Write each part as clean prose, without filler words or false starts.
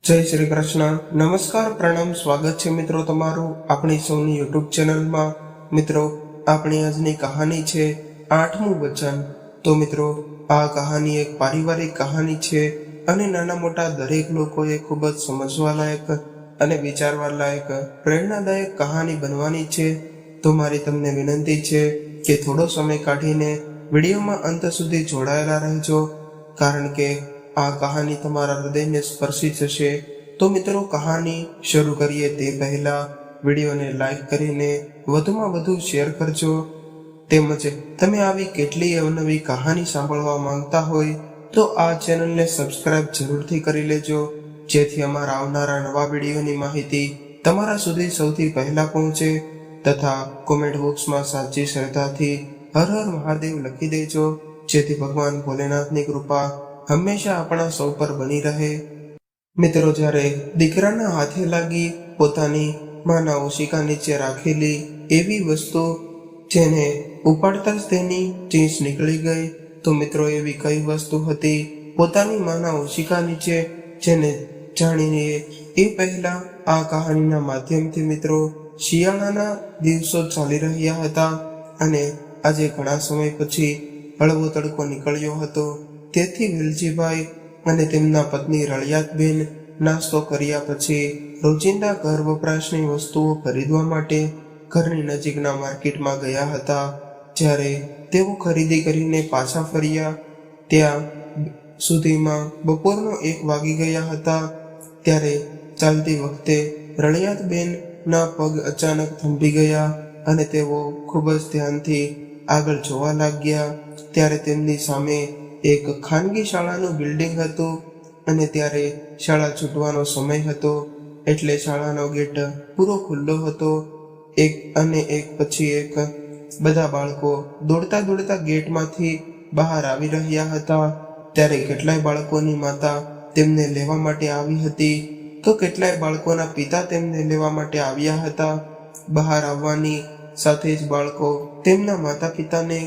જય શ્રી કૃષ્ણ. નમસ્કાર, પ્રણામ, સ્વાગત છે મિત્રો તમારું આપણી સૌની યુટ્યુબ ચેનલમાં. મિત્રો, આપણી આજની કહાની છે 8મું વચન. તો મિત્રો, આ કહાની એક પારિવારિક કહાની છે અને નાના મોટા દરેક લોકોએ ખૂબ જ સમજવા લાયક અને વિચારવા લાયક પ્રેરણાદાયક કહાની બનવાની છે. તો મારી તમને વિનંતી છે કે થોડો સમય કાઢીને વિડીયોમાં અંત સુધી જોડાયેલા રહેજો, કારણ કે આ કહાની તમારા હૃદયને સ્પર્શી જશે. તો મિત્રો, કહાની શરૂ કરીએ તે પહેલા વિડીયોને લાઈક કરીને વધુમાં વધુ શેર કરજો. તેમજ તમે આવી કેટલીય અવનવી કહાની સાંભળવા માંગતા હોય તો આ ચેનલને સબસ્ક્રાઇબ જરૂરથી કરી લેજો, જેથી અમારા આવનારા નવા વિડીયોની માહિતી તમારા સુધી સૌથી પહેલા પહોંચે. તથા કોમેન્ટ બોક્સમાં સાચી શ્રદ્ધાથી હર હર મહાદેવ લખી દેજો, જેથી ભગવાન ભોલેનાથની કૃપા હંમેશા આપણા સૌ પર બની રહે. મિત્રો, જ્યારે દીકરાના હાથે લાગી પોતાની માના ઓશિકા નીચે રાખેલી એવી વસ્તુ જેને ઉપાડતા જ તેની ચીસ નીકળી ગઈ, તો મિત્રો એવી કઈ વસ્તુ હતી પોતાની માના ઓશિકા નીચે, જેને જાણીને એ પહેલા આ કહાનીના માધ્યમથી મિત્રો શિયાળાના દિવસો ચાલી રહ્યા હતા અને આજે ઘણા સમય પછી હળવો તડકો નીકળ્યો હતો. તેથી વેલજીભાઈ અને તેમના પત્ની રળિયાતબેન નાસ્તો કર્યા પછી રોજિંદા ઘર વપરાશની વસ્તુઓ ખરીદવા માટે ઘરની નજીકના માર્કેટમાં ગયા હતા. જ્યારે તેઓ ખરીદી કરીને પાછા ફર્યા ત્યાં સુધીમાં બપોરનો 1 વાગી ગયા હતા. ત્યારે ચાલતી વખતે રળિયાતબેનના પગ અચાનક થંભી ગયા અને તેઓ ખૂબ જ ધ્યાનથી આગળ જોવા લાગ્યા. ત્યારે તેમની સામે એક ખાનગી શાળાનું બિલ્ડિંગ હતું અને ત્યારે શાળા છૂટવાનો સમય હતો, એટલે શાળાનો ગેટ પૂરો ખુલ્લો હતો. એક પછી એક બધા બાળકો દોડતા દોડતા ગેટમાંથી બહાર આવી રહ્યા હતા. ત્યારે કેટલાય બાળકોની માતા તેમને લેવા માટે આવી હતી, તો કેટલાય બાળકોના પિતા તેમને લેવા માટે આવ્યા હતા. બહાર આવવાની સાથે જ બાળકો તેમના માતા પિતાને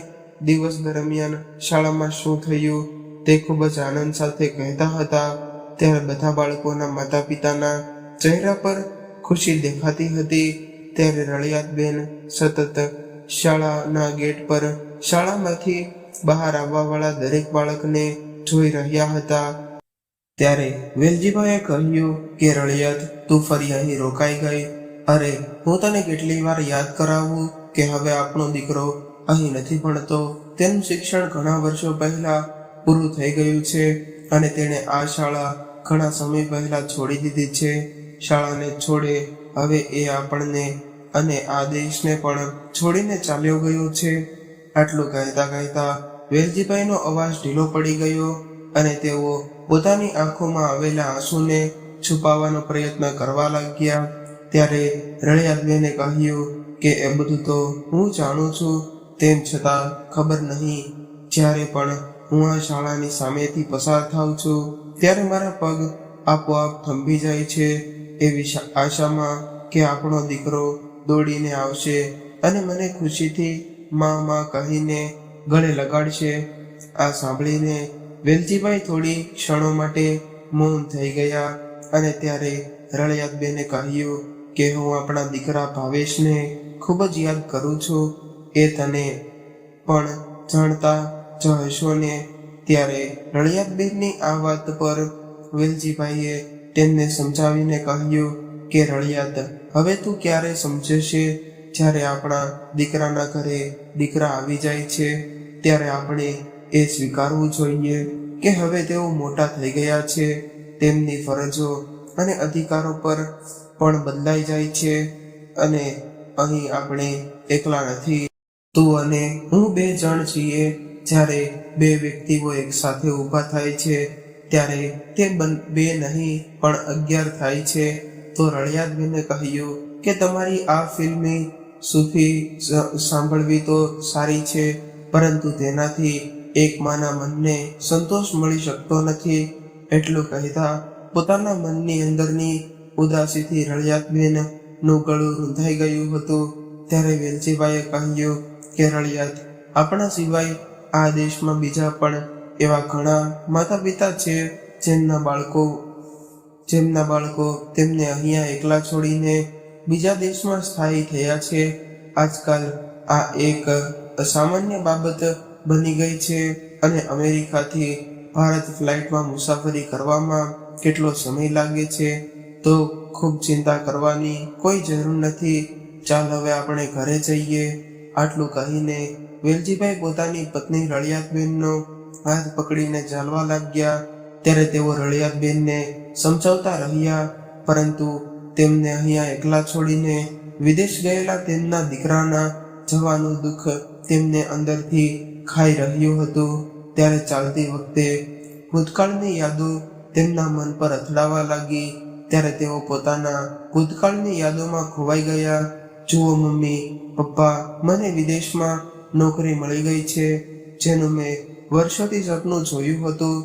દિવસ દરમિયાન શાળામાં શું થયું તે ખૂબ જ આનંદ સાથે કહેતા હતા. ત્યારે બધા બાળકોના માતા પિતાના ચહેરા પર ખુશી દેખાતી હતી. ત્યારે રળિયાતબેન સતત શાળાના ગેટ પર શાળામાંથી બહાર આવવાવાળા દરેક બાળકને જોઈ રહ્યા હતા. ત્યારે વેલજીભાઈએ કહ્યું કે રળિયાત, તું ફરી અહીં રોકાઈ ગઈ. અરે, હું તને કેટલી વાર યાદ કરાવું કે હવે આપણો દીકરો અહીં નથી ભણતો. તેનું શિક્ષણ ઘણા વર્ષો પહેલા પૂરું થઈ ગયું છે અને તેણે આ શાળા ઘણા સમય પહેલા છોડી દીધી છે. શાળાને છોડે હવે એ આપણને અને આ દેશને પણ છોડીને ચાલ્યો ગયો છે. આટલું કહેતા કહેતા વેલજીભાઈનો અવાજ ઢીલો પડી ગયો અને તેઓ પોતાની આંખોમાં આવેલા આંસુને છુપાવવાનો પ્રયત્ન કરવા લાગ્યા. ત્યારે રળિયાતબેને કહ્યું કે એ બધું તો હું જાણું છું, તેમ છતાં ખબર નહીં, જ્યારે પણ હું આ શાળાની સામેથી પસાર થાઉં છું ત્યારે મારા પગ આપોઆપ થંભી જાય છે, એવી આશામાં કે આપણો દીકરો દોડીને આવશે અને મને ખુશીથી માં કહીને ગળે લગાડશે. આ સાંભળીને વેલજીભાઈ થોડી ક્ષણો માટે મૌન થઈ ગયા અને ત્યારે રળિયાતબેને કહ્યું કે હું આપણા દીકરા ભાવેશને ખૂબ જ યાદ કરું છું. એ તને પણ જાણતા જ હશો ને. ત્યારે રળિયાતબેનની આ વાત પર વેલજીભાઈએ તેમને સમજાવીને કહ્યું કે રળિયાત, હવે તું ક્યારે સમજશે? જ્યારે આપણા દીકરાના ઘરે દીકરા આવી જાય છે ત્યારે આપણે એ સ્વીકારવું જોઈએ કે હવે તેઓ મોટા થઈ ગયા છે. તેમની ફરજો અને અધિકારો પર પણ બદલાઈ જાય છે અને અહીં આપણે એકલા નથી. તું અને હું 2 જણ છીએ. જ્યારે 2 વ્યક્તિઓ એક સાથે ઊભા થાય છે ત્યારે તે 2 નહીં પણ 11 થાય છે. તો રળિયાતબેને કહ્યું કે તમારી આ ફિલ્મી સૂફી સાંભળવી તો સારી છે, પરંતુ તેનાથી એક માના મનને સંતોષ મળી શકતો નથી. એટલું કહેતા પોતાના મનની અંદરની ઉદાસીથી રળિયાતબેનનું ગળું રૂંધાઈ ગયું હતું. ત્યારે વેલજીભાઈએ કહ્યું કે રળિયાત, આપણા સિવાય આ દેશમાં બીજા પણ એવા ઘણા માતા પિતા છે જેમના બાળકો તેમને અહીંયા એકલા છોડીને બીજા દેશમાં સ્થાયી થયા છે. આજકાલ આ એક અસામાન્ય બાબત બની ગઈ છે અને અમેરિકાથી ભારત ફ્લાઇટમાં મુસાફરી કરવામાં કેટલો સમય લાગે છે. તો ખૂબ ચિંતા કરવાની કોઈ જરૂર નથી. ચાલ હવે આપણે ઘરે જઈએ. આટલું કહીને વેલજીભાઈ પોતાની પત્ની રળિયાતબેનનો હાથ પકડીને ચાલવા લાગ્યા. ત્યારે તેઓ રળિયાતબેનને સમજાવતા રહ્યા, પરંતુ તેમને અહીંયા એકલા છોડીને વિદેશ ગયેલા તેમના દીકરાના જવાનું દુઃખ તેમને અંદરથી ખાઈ રહ્યું હતું. ત્યારે ચાલતી વખતે ભૂતકાળની યાદો તેમના મન પર અથડાવા લાગી. ત્યારે તેઓ પોતાના ભૂતકાળની યાદોમાં ખોવાઈ ગયા. જુઓ મમ્મી, પપ્પા, મને વિદેશમાં નોકરી મળી ગઈ છે. જેનું મેં વર્ષોથી સપનું જોયું હતું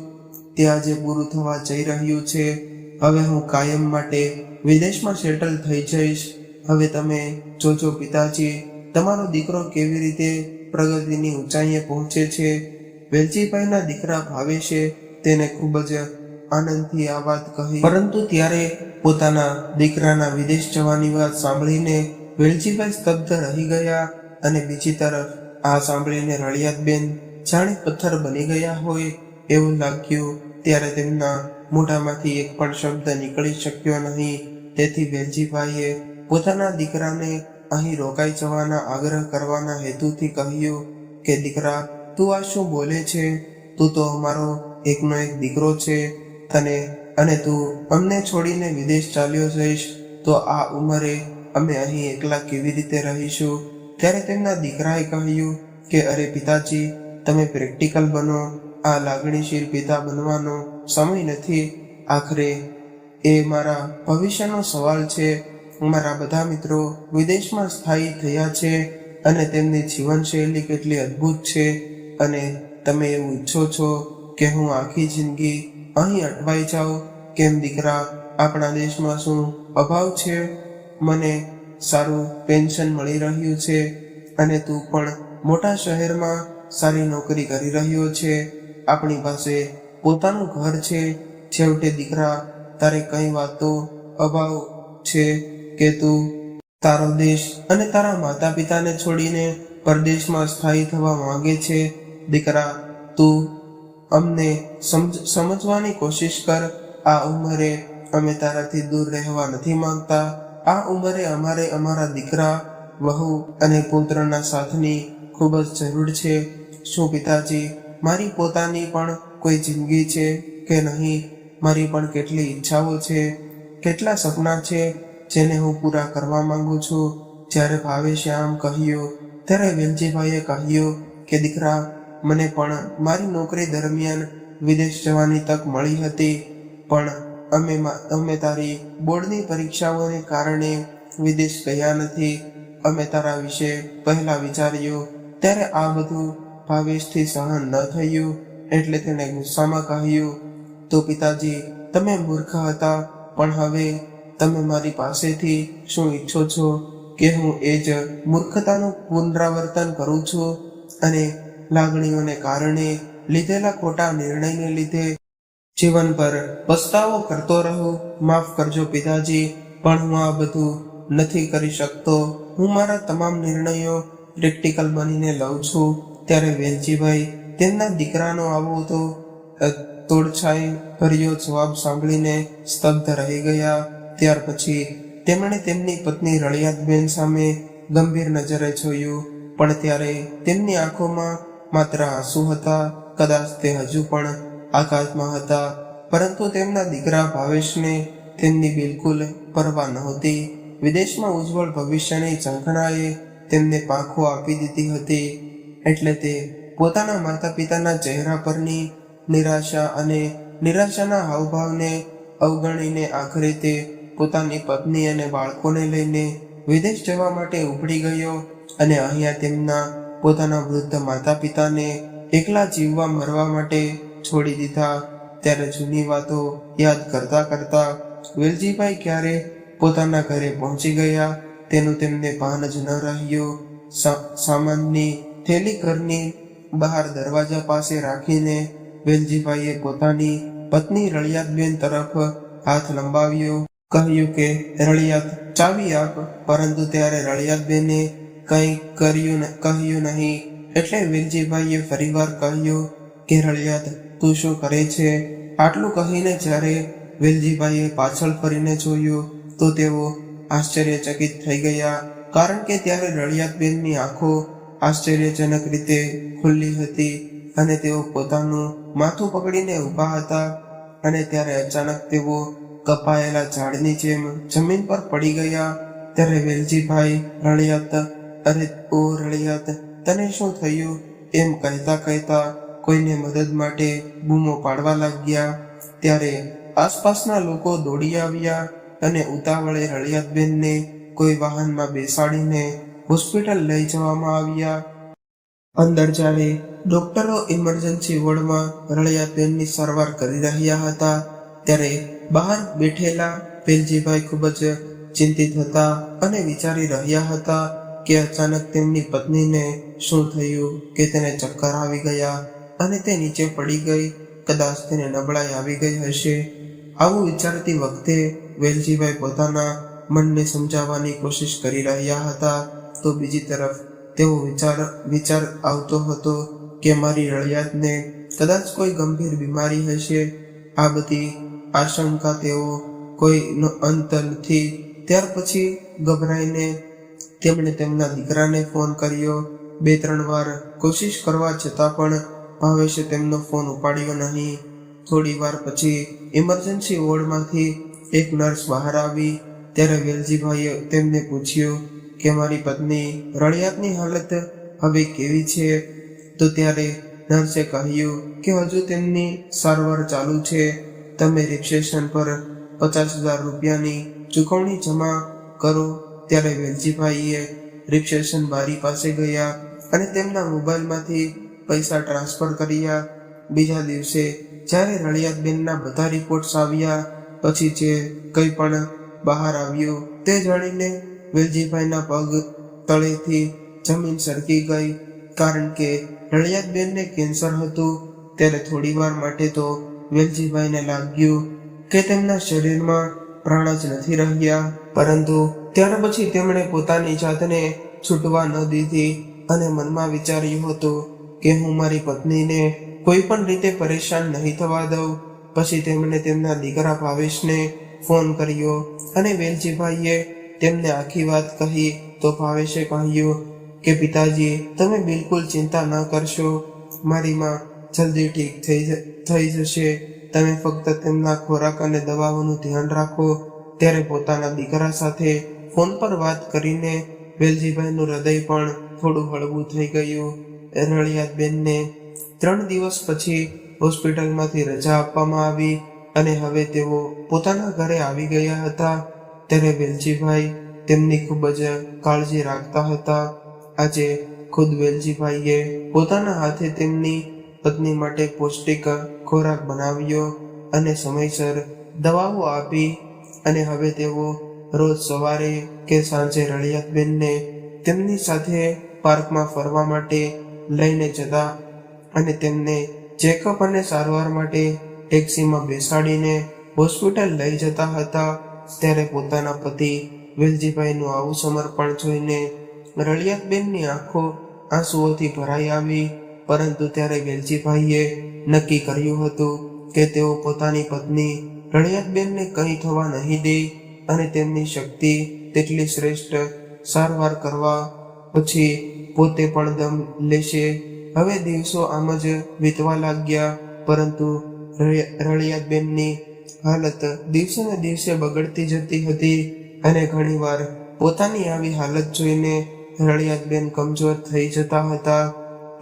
તે આજે પૂરું થવા જઈ રહ્યું છે. હવે હું કાયમ માટે વિદેશમાં સેટલ થઈ જઈશ. હવે તમે જોજો પિતાજી, તમારો દીકરો કેવી રીતે પ્રગતિની ઊંચાઈએ પહોંચે છે. વેલજીભાઈના દીકરા ભાવેશે તેને ખૂબ જ આનંદથી આ વાત કહી. પરંતુ ત્યારે પોતાના દીકરાના વિદેશ જવાની વાત સાંભળીને વેલજીભાઈ સ્તબ્ધ રહી ગયા. અને બીજી તરફ આ સાંભળીને રળિયાતબેન જાણે પથ્થર બની ગયા હોય એવું લાગ્યું. ત્યારે તેમના મોઢામાંથી એક પણ શબ્દ નીકળી શક્યો નહીં. તેથી વેલજીભાઈએ પોતાના દીકરાને અહીં રોકાઈ જવાના આગ્રહ કરવાના હેતુથી કહ્યું કે દીકરા, તું આ શું બોલે છે? તું તો અમારો એકનો એક દીકરો છે. અને તું અમને છોડીને વિદેશ ચાલ્યો જઈશ તો આ ઉંમરે અમે અહીં એકલા કેવી રીતે રહીશું? ત્યારે તેમના દીકરાએ કહ્યું કે અરે પિતાજી, તમે પ્રેક્ટિકલ બનો. આ લાગણીશીલ પિતા બનવાનો સમય નથી. આખરે એ મારા ભવિષ્યનો સવાલ છે. મારા બધા મિત્રો વિદેશમાં સ્થાયી થયા છે અને તેમની જીવનશૈલી કેટલી અદ્ભુત છે. અને તમે એવું ઈચ્છો છો કે હું આખી જિંદગી અહીં અટવાઈ જાઉં? કેમ દીકરા, આપણા દેશમાં શું અભાવ છે? મને સારું પેન્શન મળી રહ્યું છે અને તું પણ મોટા શહેરમાં સારી નોકરી કરી રહ્યો છે. આપણી પાસે પોતાનું ઘર છે. છેવટે દીકરા, તારે કઈ વાતો અભાવ છે કે તું તારો દેશ અને તારા માતા પિતાને છોડીને પરદેશમાં સ્થાયી થવા માંગે છે? દીકરા, તું અમને સમજવાની કોશિશ કર. આ ઉંમરે અમે તારાથી દૂર રહેવા નથી માંગતા. આ ઉંમરે અમારે અમારા દીકરા, વહુ અને પુત્રના સાથની ખૂબ જ જરૂર છે. શું પિતાજી, મારી પોતાની પણ કોઈ જિંદગી છે કે નહીં? મારી પણ કેટલી ઈચ્છાઓ છે, કેટલા સપના છે જેને હું પૂરા કરવા માંગુ છું. જ્યારે ભાવેશે આમ કહ્યું ત્યારે વેલજીભાઈએ કહ્યું કે દીકરા, મને પણ મારી નોકરી દરમિયાન વિદેશ જવાની તક મળી હતી, પણ અમે તારી બોર્ડની પરીક્ષાઓને કારણે વિદેશ ગયા નથી. અમે તારા વિશે પહેલા વિચાર્યું ત્યારે આ બધું ભાવેશથી સહન ન થયું, એટલે તેણે ગુસ્સામાં કહ્યું, તો પિતાજી, તમે મૂર્ખ હતા, પણ હવે તમે મારી પાસેથી શું ઈચ્છો છો કે હું એ જ મૂર્ખતાનું પુનરાવર્તન કરું છું અને લાગણીઓને કારણે લીધેલા ખોટા નિર્ણયને લીધે જીવન પર પસ્તાવો કરતો રહું? માફ કરજો પિતાજી, પણ હું આ બધું નથી કરી શકતો. હું મારા તમામ નિર્ણયો પ્રેક્ટિકલ બનીને લઉં છું. ત્યારે વેલજીભાઈ તેમના દીકરાનો આવો તો તોડછાઈ ભર્યો જવાબ સાંભળીને સ્તબ્ધ રહી ગયા. ત્યાર પછી તેમણે તેમની પત્ની રળિયાતબેન સામે ગંભીર નજરે જોયું, પણ ત્યારે તેમની આંખોમાં માત્ર આંસુ હતા. કદાચ તે હજુ પણ આઘાતમાં હતા, પરંતુ તેમના દીકરા ભાવેશને તેમની બિલકુલ પરવા નહોતી. વિદેશમાં ઉજ્જવળ ભવિષ્યની ઝંખનાએ તેમને પાંખો આપી દીધી હતી. એટલે તે પોતાના માતા પિતાના ચહેરા પરની નિરાશા અને નિરાશાના હાવભાવને અવગણીને આખરે તે પોતાની પત્ની અને બાળકોને લઈને વિદેશ જવા માટે ઉપડી ગયો અને અહીંયા તેમના પોતાના વૃદ્ધ માતા પિતાને એકલા જીવવા મરવા માટે છોડી દીધા. ત્યારે જૂની વાતો યાદ કરતા કરતા વેલજીભાઈ ક્યારે પોતાના ઘરે પહોંચી ગયા તેનું તેમને ભાન જ ન રહ્યું. સામાનની થેલી ઘરની બહાર દરવાજા પાસે રાખીને વેલજીભાઈએ પોતાની પત્ની રળિયાતબેન તરફ હાથ લંબાવ્યો, કહ્યું કે રળિયાત ચાવી આપ. પરંતુ ત્યારે રળિયાતબેને કંઈ કહ્યું નહીં. એટલે વેલજીભાઈએ ફરીવાર કહ્યું કે રળિયાત, તું શું કરે છે? આટલું કહીને જ્યારે વેલજીભાઈએ પાછળ ફરીને જોયું તો તેઓ આશ્ચર્યચકિત થઈ ગયા, કારણ કે ત્યારે રળિયાતબેનની આંખો આશ્ચર્યજનક રીતે ખુલ્લી હતી અને તેઓ પોતાનું માથું પકડીને ઊભા હતા. અને ત્યારે અચાનક તેઓ કપાયેલા ઝાડની જેમ જમીન પર પડી ગયા. ત્યારે વેલજીભાઈ રળિયાત, અરે ઓ રળિયાત, તને શું થયું? એમ કહેતા કહેતા કોઈને મદદ માટે બૂમો પાડવા લાગ્યા. ત્યારે આસપાસના લોકો દોડી આવ્યા અને ઉતાવળે રળિયાતબેનને કોઈ વાહનમાં બેસાડીને હોસ્પિટલ લઈ જવામાં આવ્યા. અંદર જ્યારે ડોક્ટરો ઇમરજન્સી વોર્ડમાં રળિયાતબેનની સારવાર કરી રહ્યા હતા ત્યારે બહાર બેઠેલા વેલજીભાઈ ખૂબ જ ચિંતિત હતા અને વિચારી રહ્યા હતા કે અચાનક તેમની પત્નીને શું થયું કે તેને ચક્કર આવી ગયા અને તે નીચે પડી ગઈ. કદાચ તેને નબળાઈ આવી ગઈ હશે. આવું વિચારતી વખતે વેલજીભાઈ પોતાના મનને સમજાવવાની કોશિશ કરી રહ્યા હતા. તો બીજી તરફ તેઓ વિચાર આવતો હતો કે મારી રળિયાતને કદાચ કોઈ ગંભીર બીમારી હશે. આ બધી આશંકા તેઓ કોઈનો અંત નથી. ત્યાર પછી ગભરાઈને તેમણે તેમના દીકરાને ફોન કર્યો. 2-3 વાર કોશિશ કરવા છતાં પણ ભાવેશે તેમનો ફોન ઉપાડ્યો નહીં. થોડી વાર પછી ઇમરજન્સી વોર્ડમાંથી એક નર્સ બહાર આવી. ત્યારે વેલજીભાઈએ તેમને પૂછ્યું કે મારી પત્ની રળિયાતની હાલત હવે કેવી છે? તો ત્યારે નર્સે કહ્યું કે હજુ તેમની સારવાર ચાલુ છે. તમે રિસેપ્શન પર 50,000 રૂપિયાની ચૂકવણી જમા કરો. ત્યારે વેલજીભાઈએ રિસેપ્શન બારી પાસે ગયા અને તેમના મોબાઈલમાંથી પૈસા ટ્રાન્સફર કર્યા. બીજા દિવસે જ્યારે રળિયાતબેનના બધા રિપોર્ટ્સ આવ્યા પછી જે કંઈ પણ બહાર આવ્યું તે જાણીને વેલજીભાઈના પગ તળેથી જમીન સરકી ગઈ, કારણ કે રળિયાતબેનને કેન્સર હતું. ત્યારે થોડી વાર માટે તો વેલજીભાઈને લાગ્યું કે તેમના શરીરમાં પ્રાણ જ નથી રહ્યા. પરંતુ ત્યાર પછી તેમણે પોતાની જાતને છૂટવા ન દીધી અને મનમાં વિચાર્યું હતું કે હું મારી પત્નીને કોઈ પણ રીતે પરેશાન નહીં થવા દઉં. પછી તેમણે તેમના દીકરા ભાવેશને ફોન કર્યો અને વેલજીભાઈએ તેમને આખી વાત કહી. તો ભાવેશે કહ્યું કે પિતાજી, તમે બિલકુલ ચિંતા ન કરશો. મારી માં જલ્દી ઠીક થઈ જશે. તમે ફક્ત તેમના ખોરાક અને દવાઓનું ધ્યાન રાખો. ત્યારે પોતાના દીકરા સાથે ફોન પર વાત કરીને વેલજીભાઈનું હૃદય પણ થોડું હળવું થઈ ગયું. રળિયાતબેનને 3 દિવસ પછી હોસ્પિટલમાંથી રજા આપવામાં આવી અને હવે તેઓ પોતાના ઘરે આવી ગયા હતા. ત્યારે વેલજીભાઈ તેમની ખૂબ જ કાળજી રાખતા હતા. આજે ખુદ વેલજીભાઈએ પોતાના હાથે તેમની પત્ની માટે પૌષ્ટિક ખોરાક બનાવ્યો અને સમયસર દવાઓ આપી. અને હવે તેઓ રોજ સવારે કે સાંજે રળિયાતબેનને તેમની સાથે પાર્કમાં ફરવા માટે લઈને જતા અને તેમને ચેકઅપ અને સારવાર માટે ટેક્સીમાં બેસાડીને હોસ્પિટલ લઈ જતા હતા. ત્યારે પોતાના પતિ વેલજીભાઈનું આવું સમર્પણ જોઈને રળિયાતબેનની આંખો આંસુઓથી ભરાઈ આવી. પરંતુ ત્યારે વેલજીભાઈએ નક્કી કર્યું હતું કે તેઓ પોતાની પત્ની રળિયાતબેનને કંઈ થવા નહીં દે અને તેમની શક્તિ તેટલી શ્રેષ્ઠ સારવાર કરવા પછી પોતે પણ દમ લેશે. હવે દિવસો આમ જ વીતવા લાગ્યા, પરંતુ રળિયાતબેનની હાલત દિવસે ને દિવસે બગડતી જતી હતી અને ઘણીવાર પોતાની આવી હાલત જોઈને રળિયાતબેન કમજોર થઈ જતા હતા.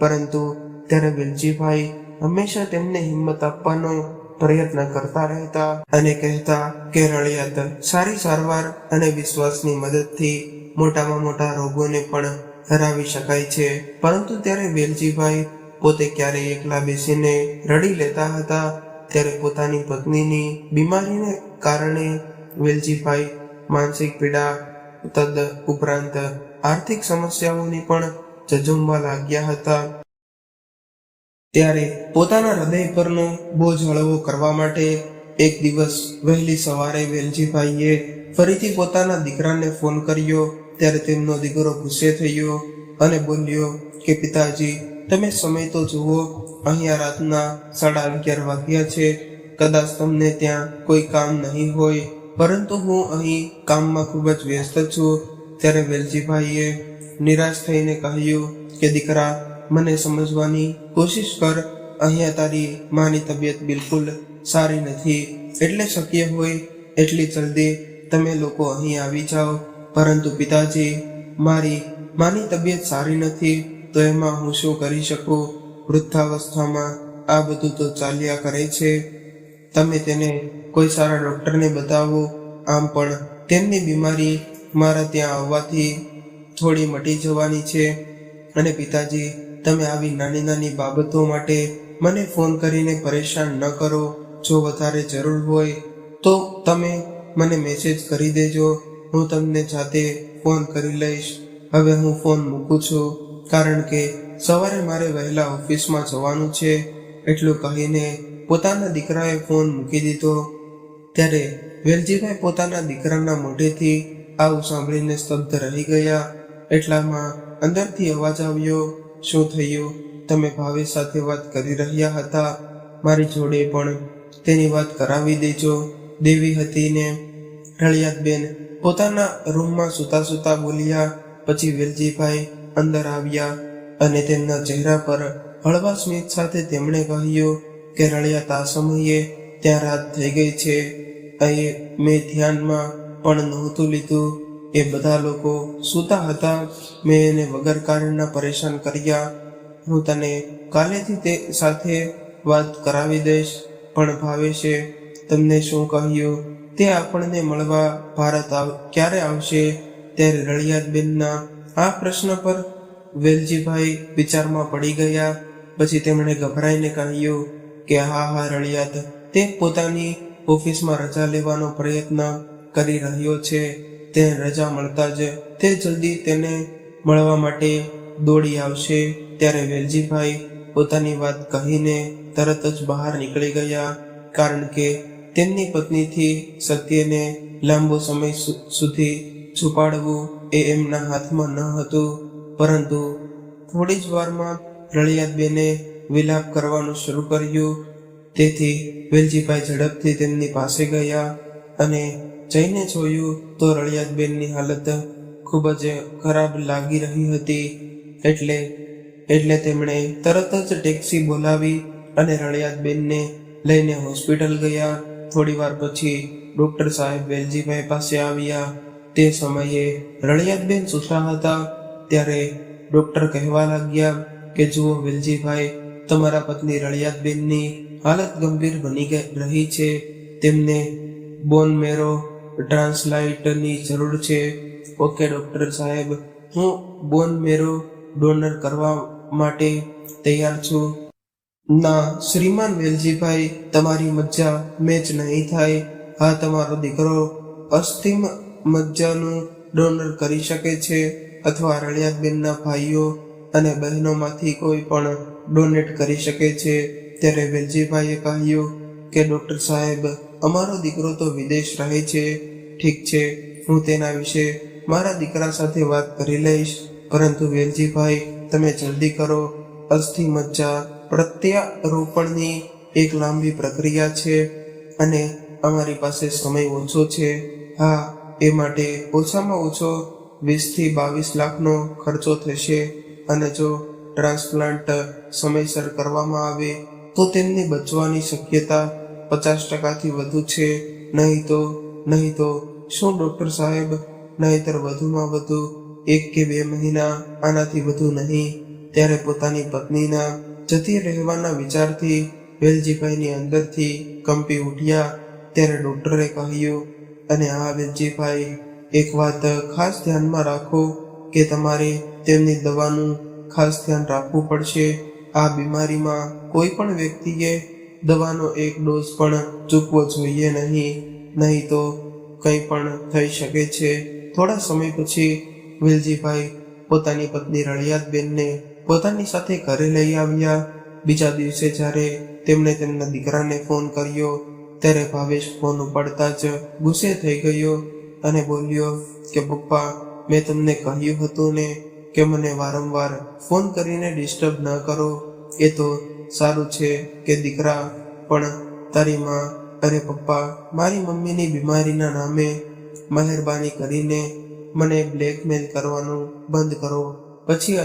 પરંતુ ત્યારે વેલજીભાઈ હંમેશા તેમને હિંમત આપવાનો પ્રયત્ન કરતા રહેતા અને કહેતા કે રળિયાત, સારી સારવાર અને વિશ્વાસની મદદથી મોટામાં મોટા રોગોને પણ હરાવી શકાય છે. પરંતુ ત્યારે વેલજીભાઈ પોતે ક્યારેય એકલા બેસીને રડી લેતા હતા. ત્યારે પોતાની પત્નીની બીમારીને કારણે વેલજીભાઈ માનસિક પીડા તદ ઉપરાંત આર્થિક સમસ્યાઓની પણ ઝઝૂમવા લાગ્યા હતા. ત્યારે પોતાના હૃદય પરનો બોજ હળવો કરવા માટે એક દિવસ વહેલી સવારે વેલજીભાઈએ ફરીથી પોતાના દીકરાને ફોન કર્યો ત્યારે તેમનો દીકરો ગુસ્સે થયો અને બોલ્યો કે પિતાજી, તમે સમય તો જુઓ, અહીંયા રાતના 11:30 વાગ્યા છે. કદાચ તમને ત્યાં કોઈ કામ નહીં હોય, પરંતુ હું અહીં કામમાં ખૂબ જ વ્યસ્ત છું. ત્યારે વેલજીભાઈએ નિરાશ થઈને કહ્યું કે દીકરા, મને સમજવાની કોશિશ કર. અહીંયા તારી માની તબિયત બિલકુલ સારી નથી, એટલે શક્ય હોય એટલી જલ્દી તમે લોકો અહીં આવી જાઓ. પરંતુ પિતાજી, મારી માની તબિયત સારી નથી, તો એમાં હું શું કરી શકું? વૃદ્ધાવસ્થામાં આ બધું તો ચાલ્યા કરે છે. તમે તેને કોઈ સારા ડૉક્ટરને બતાવો. આમ પણ તેમની બીમારી મારા ત્યાં આવવાથી થોડી મટી જવાની છે. અને પિતાજી, તમે આવી નાની નાની બાબતો માટે મને ફોન કરીને પરેશાન ન કરો. જો વધારે જરૂર હોય તો તમે મને મેસેજ કરી દેજો, હું તમને જાતે ફોન કરી લઈશ. હવે હું ફોન મૂકું છું, કારણ કે સવારે મારે વહેલા ઓફિસમાં જવાનું છે. એટલું કહીને પોતાના દીકરાએ ફોન મૂકી દીધો. ત્યારે વેલજીભાઈ પોતાના દીકરાના મોઢેથી આવું સાંભળીને સ્તબ્ધ રહી ગયા. એટલામાં અંદરથી અવાજ આવ્યો, શું થયું? તમે ભાવેશ સાથે વાત કરી રહ્યા હતા, મારી જોડે પણ તેની વાત કરાવી દેજો. દેવી હતી ને? રળિયાતબેન પોતાના રૂમમાં સૂતા સૂતા બોલ્યા. પછી વેલજીભાઈ અંદર આવ્યા અને તેમના ચહેરા પર હળવા સ્મિત સાથે તેમણે કહ્યું કે રળિયાત, આ સમયે ત્યાં રાત થઈ ગઈ છે. અહીં મેં ધ્યાનમાં પણ નહોતું લીધું. એ બધા લોકો સૂતા હતા. મેં એને વગર કારણના પરેશાન કર્યા. હું તને કાલેથી તે સાથે વાત કરાવી દઈશ. પણ ભાવેશે તમને શું કહ્યું? તે આપણને મળવા ભારત ક્યારે આવશે? ત્યારે રળિયાતબેનના આ પ્રશ્ન પર વેલજીભાઈ વિચારમાં પડી ગયા. પછી તેમણે ગભરાઈને કહ્યું કે હા રળિયાત, તે પોતાની ઓફિસમાં રજા લેવાનો પ્રયત્ન કરી રહ્યો છે. તેને રજા મળતા જ તે જલ્દી તેને મળવા માટે દોડી આવશે. ત્યારે વેલજીભાઈ પોતાની વાત કહીને તરત જ બહાર નીકળી ગયા, કારણ કે તેમની પત્નીથી સત્યને લાંબો સમય સુધી છુપાડવું એ એમના હાથમાં ન હતું. પરંતુ થોડી જ વારમાં રળિયાતબેને વિલાપ કરવાનું શરૂ કર્યું. તેથી વેલજીભાઈ ઝડપથી તેમની પાસે ગયા અને જઈને જોયું તો રળિયાતબેનની હાલત ખૂબ જ ખરાબ લાગી રહી હતી. એટલે તેમણે તરત જ ટેક્સી બોલાવી અને રળિયાતબેનને લઈને હોસ્પિટલ ગયા. થોડી વાર પછી ડૉક્ટર સાહેબ વેલજીભાઈ પાસે આવ્યા. તે સમયે રળિયાતબેન સૂતા હતા. ત્યારે ડૉક્ટર કહેવા લાગ્યા કે જુઓ વેલજીભાઈ, તમારા પત્ની રળિયાતબેનની હાલત ગંભીર બની રહી છે. તેમને બોન મેરો ટ્રાન્સપ્લાન્ટની જરૂર છે. ઓકે ડૉક્ટર સાહેબ, હું બોન મેરો ડોનર કરવા માટે તૈયાર છું. ના શ્રીમાન વેલજીભાઈ, તમારી મજ્જા મેચ નહીં થાય. હા, તમારો દીકરો અસ્થિ મજ્જાનું ડોનર કરી શકે છે, અથવા રળિયાતબેનના ભાઈઓ અને બહેનોમાંથી કોઈ પણ ડોનેટ કરી શકે છે. ત્યારે વેલજીભાઈએ કહ્યું કે ડૉક્ટર સાહેબ, અમારો દીકરો તો વિદેશ રહે છે. ઠીક છે, હું તેના વિશે મારા દીકરા સાથે વાત કરી લઈશ. પરંતુ વેલજીભાઈ, તમે જલ્દી કરો. અસ્થિ મજ્જા પ્રત્યારોપણની એક લાંબી પ્રક્રિયા છે અને અમારી પાસે સમય ઓછો છે. હા, એ માટે ઓછામાં ઓછો 20 થી 22 લાખનો ખર્ચો થશે. અને જો ટ્રાન્સપ્લાન્ટ સમયસર કરવામાં આવે તો તેમની બચવાની શક્યતા 50%થી વધુ છે. નહીં તો શું ડૉક્ટર સાહેબ? નહીંતર વધુમાં વધુ 1 કે 2 મહિના, આનાથી વધુ નહીં. ત્યારે પોતાની પત્નીના જતી રહેવાના વિચારથી વેલજીભાઈની અંદરથી કંપી ઉઠ્યા. ત્યારે ડૉક્ટરે કહ્યું, અને હા વેલજીભાઈ, એક વાત ખાસ ધ્યાનમાં રાખો કે તમારે તેમની દવાનું ખાસ ધ્યાન રાખવું પડશે. આ બીમારીમાં કોઈ પણ વ્યક્તિએ દવાનો એક ડોઝ પણ ચૂકવો જોઈએ નહીં તો કંઈ પણ થઈ શકે છે. થોડા સમય પછી વેલજીભાઈ પોતાની પત્ની રળિયાતબેનને પોતાની સાથે ઘરે લઈ આવ્યા. બીજા દિવસે જ્યારે તેમણે તેમના દીકરાને ફોન કર્યો ત્યારે ભાવેશ ફોન ઉપાડતા જ ગુસ્સે થઈ ગયો અને બોલ્યો કે પપ્પા, મેં તમને કહ્યું હતું ને કે મને વારંવાર ફોન કરીને ડિસ્ટર્બ ન કરો. એ તો સારું છે કે દીકરા, પણ તારી માં, અરે પપ્પા, મારી મમ્મીની બીમારીના નામે મહેરબાની કરીને મને બ્લેકમેલ કરવાનું બંધ કરો. પછી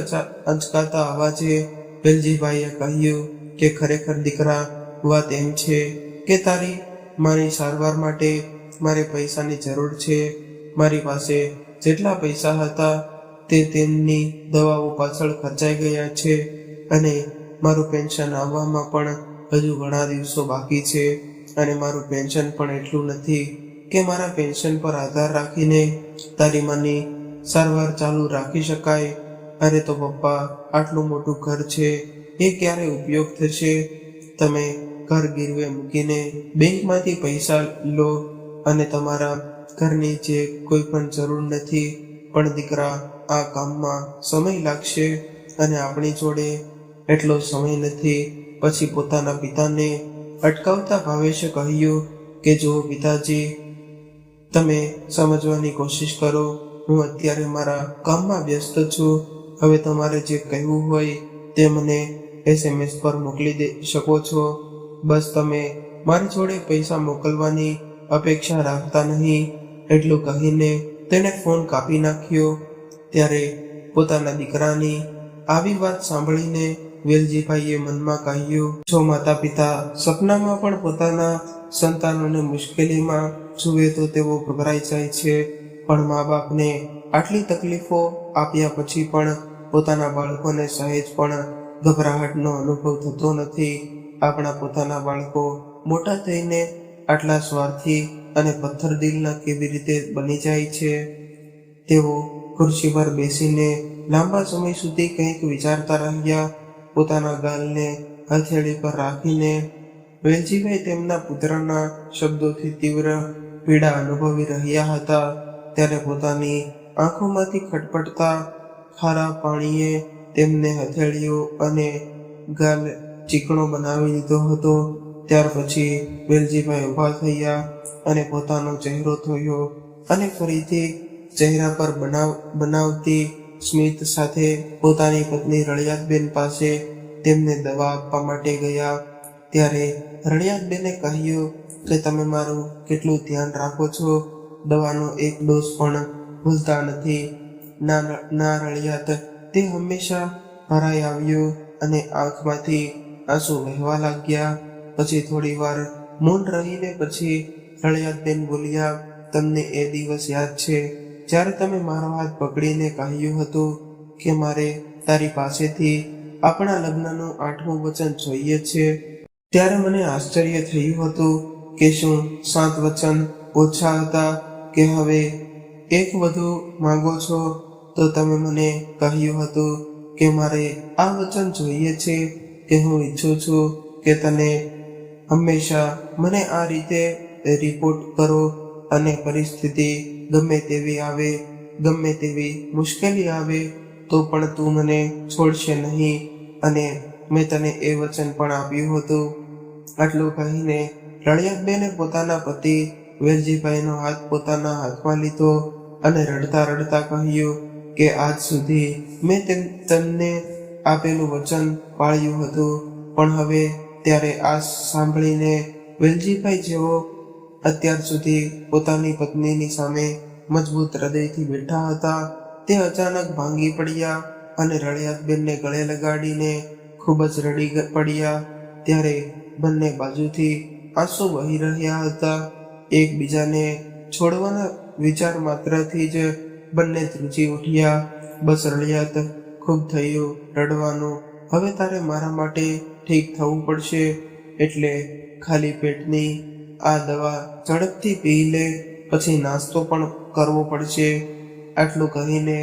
અચકાતા અવાજે વેલજીભાઈએ કહ્યું કે ખરેખર દીકરા, વાત એમ છે કે તારી મારી સારવાર માટે મારે પૈસાની જરૂર છે. મારી પાસે જેટલા પૈસા હતા તે તેમની દવાઓ પાછળ ખર્ચાઈ ગયા છે અને મારું પેન્શન આવવામાં પણ હજુ ઘણા દિવસો બાકી છે અને મારું પેન્શન પણ એટલું નથી કે મારા પેન્શન પર આધાર રાખીને તારી માની સારવાર ચાલુ રાખી શકાય. અરે તો પપ્પા, આટલું મોટું ઘર છે, એ ક્યારે ઉપયોગ થશે? તમે ઘર ગીરવે મૂકીને બેંકમાંથી પૈસા લો અને તમારા ઘરની જે કોઈ પણ જરૂર નથી. પણ દીકરા, આ કામમાં સમય લાગશે અને આપણી જોડે એટલો સમય નથી. પછી પોતાના પિતાને અટકાવતા ભાવેશે કહ્યું કે જો પિતાજી, તમે સમજવાની કોશિશ કરો. હું અત્યારે મારા કામમાં વ્યસ્ત છું. હવે તમારે જે કહેવું હોય તે મને SMS પર મોકલી શકો છો. બસ તમે મારી જોડે પૈસા મોકલવાની અપેક્ષા રાખતા નહીં. એટલું કહીને તેણે ફોન કાપી નાખ્યો. ત્યારે પોતાના દીકરાની આવી વાત સાંભળીને વેલજીભાઈએ મનમાં કહ્યું, જો માતા પિતા સપનામાં પણ પોતાના સંતાનોને મુશ્કેલીમાં જુએ તો તેઓ ગભરાઈ જાય છે, પણ મા બાપને આટલી તકલીફો આપ્યા પછી પણ પોતાના બાળકોને સહેજ પણ ગભરાહટનો અનુભવ થતો નથી. આપણા પોતાના બાળકો મોટા થઈને આટલા સ્વાર્થી અને પથ્થર દિલના કેવી રીતે બની જાય છે? તેઓ ખુરશી પર બેસીને લાંબા સમય સુધી કંઈક વિચારતા રહ્યા. પોતાના ગાલને હથેળી પર રાખીને વેલજીભાઈ તેમના પુત્રના શબ્દોથી તીવ્ર પીડા અનુભવી રહ્યા હતા. ત્યારે પોતાની આંખોમાંથી ખટપટતા ખારા પાણીએ તેમને હથેળીઓ અને ગાલ ચીકણો બનાવી દીધો હતો. ત્યાર પછી વેલજીભાઈ ઊભા થયા અને પોતાનો ચહેરો ધોયો અને ફરીથી ચહેરા પર બનાવતી સ્મિત સાથે પોતાની પત્ની રળિયાતબેન પાસે તેમને દવા આપવા માટે ગયા. ત્યારે રળિયાતબેને કહ્યું કે તમે મારું કેટલું ધ્યાન રાખો છો, દવાનો એક ડોઝ પણ ભૂલતા નથી. ના રળિયાત, તે હંમેશા ભરાઈ આવ્યો અને આંખમાંથી આંસુ વહેવા લાગ્યા. પછી થોડી વાર મૌન રહીને પછી રળિયાતબેન બોલ્યા, તમને એ દિવસ યાદ છે જ્યારે તમે મારો હાથ પકડીને કહ્યું હતું કે મારે તારી પાસેથી આપણા લગ્નનું 8મું વચન જોઈએ છે? ત્યારે મને આશ્ચર્ય થયું હતું કે શું 7 વચન ઓછા હતા કે હવે એક વધુ માંગો છો? તો તમે મને કહ્યું હતું કે મારે આ વચન જોઈએ છે કે હું ઈચ્છું છું કે તને હંમેશા મને આ રીતે રિપોર્ટ કરો અને પરિસ્થિતિ ગમે તેવી આવે, ગમે તેવી મુશ્કેલી આવે તો પણ તું મને છોડશે નહીં. અને મેં તને એ વચન પણ આપ્યું હતું. આટલું કહીને રળિયાતબેને પોતાના પતિ વેલજીભાઈનો હાથ પોતાના હાથમાં લીધો અને રડતા રડતા કહ્યું કે આજ સુધી મેં તમને આપેલું વચન પાળ્યું હતું, પણ હવે ત્યારે આ સાંભળીને વેલજીભાઈ જેઓ અત્યાર સુધી પોતાની પત્નીની સામે મજબૂત હૃદયથી બેઠા હતા તે અચાનક ભાંગી પડ્યા અને રળિયાતબેનને ગળે લગાડીને ખૂબ જ રડી પડ્યા. ત્યારે બંને બાજુથી આંસુ વહી રહ્યા હતા. એકબીજાને છોડવાના વિચાર માત્રથી જ બંને ધ્રુજી ઉઠ્યા. બસ રળિયાત, ખૂબ થયું રડવાનું, હવે તારે મારા માટે ઠીક થવું પડશે, એટલે ખાલી પેટની આ દવા ઝડપથી પી લે, પછી નાસ્તો પણ કરવો પડશે. આટલું કહીને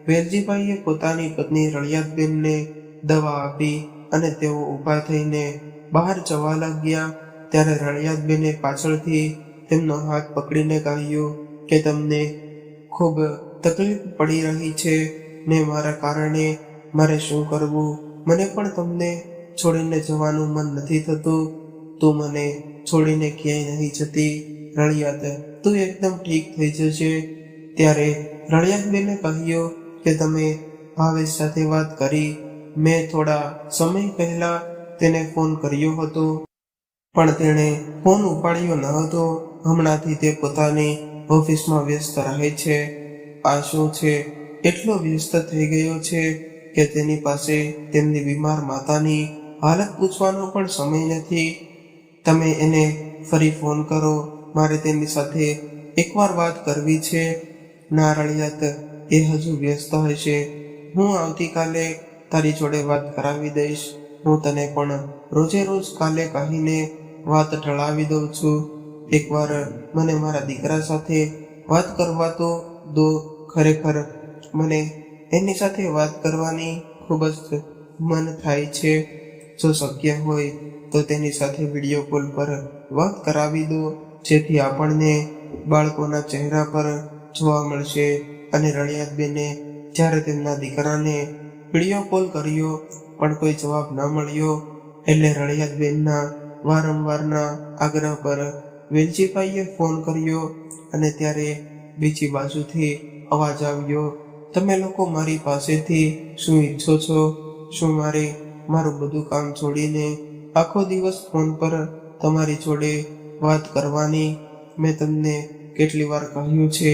વેલજીભાઈએ પોતાની પત્ની રળિયાતબેનને દવા આપી અને તેઓ ઊભા થઈને બહાર જવા લાગ્યા. ત્યારે રળિયાતબેને પાછળથી તેમનો હાથ પકડીને કહ્યું કે તમને ખૂબ તકલીફ પડી રહી છે ને મારા કારણે મારે શું કરવું? મને પણ તમને છોડીને જવાનું મન નથી થતું. તું મને છોડીને ક્યાંય નહીં જતી. રળિયાત, તું એકદમ ઠીક થઈ જશે. ત્યારે રળિયાતબેને કહ્યું કે તમે ભાવેશ સાથે વાત કરી. મેં થોડા સમય પહેલા તેને ફોન કર્યો હતો, પણ તેણે ફોન ઉપાડ્યો ન હતો. હમણાંથી તે પોતાની ઓફિસમાં વ્યસ્ત રહે છે. આ શું છે? એટલો વ્યસ્ત થઈ ગયો છે કે તેની પાસે તેમની બીમાર માતાની હાલત પૂછવાનો પણ સમય નથી. તમે એને ફરી ફોન કરો, મારે તેની સાથે એકવાર વાત કરવી છે. ના રળિયાત, એ હજુ વ્યસ્ત હશે. હું આવતીકાલે તારી જોડે વાત કરાવી દઈશ. હું તને પણ રોજે રોજ કાલે કહીને વાત ટળાવી દઉં છું. એકવાર મને મારા દીકરા સાથે વાત કરવા તો દો. ખરેખર મને એની સાથે વાત કરવાની ખૂબ જ મન થાય છે. જો શક્ય હોય તો તેની સાથે વિડીયો કોલ પર વાત કરાવી દો, જેથી આપણને બાળકોના ચહેરા પર જોવા મળશે. અને રળિયાતબેને જ્યારે તેમના દીકરાને વિડીયો કોલ કર્યો પણ કોઈ જવાબ ન મળ્યો, એટલે રળિયાતબેનના વારંવારના આગ્રહ પર વેલજીભાઈએ ફોન કર્યો. અને ત્યારે બીજી બાજુથી અવાજ આવ્યો, તમે લોકો મારી પાસેથી શું ઈચ્છો છો? શું મારે મારું બધું કામ છોડીને આખો દિવસ ફોન પર તમારી જોડે વાત કરવાની? મેં તમને કેટલી વાર કહ્યું છે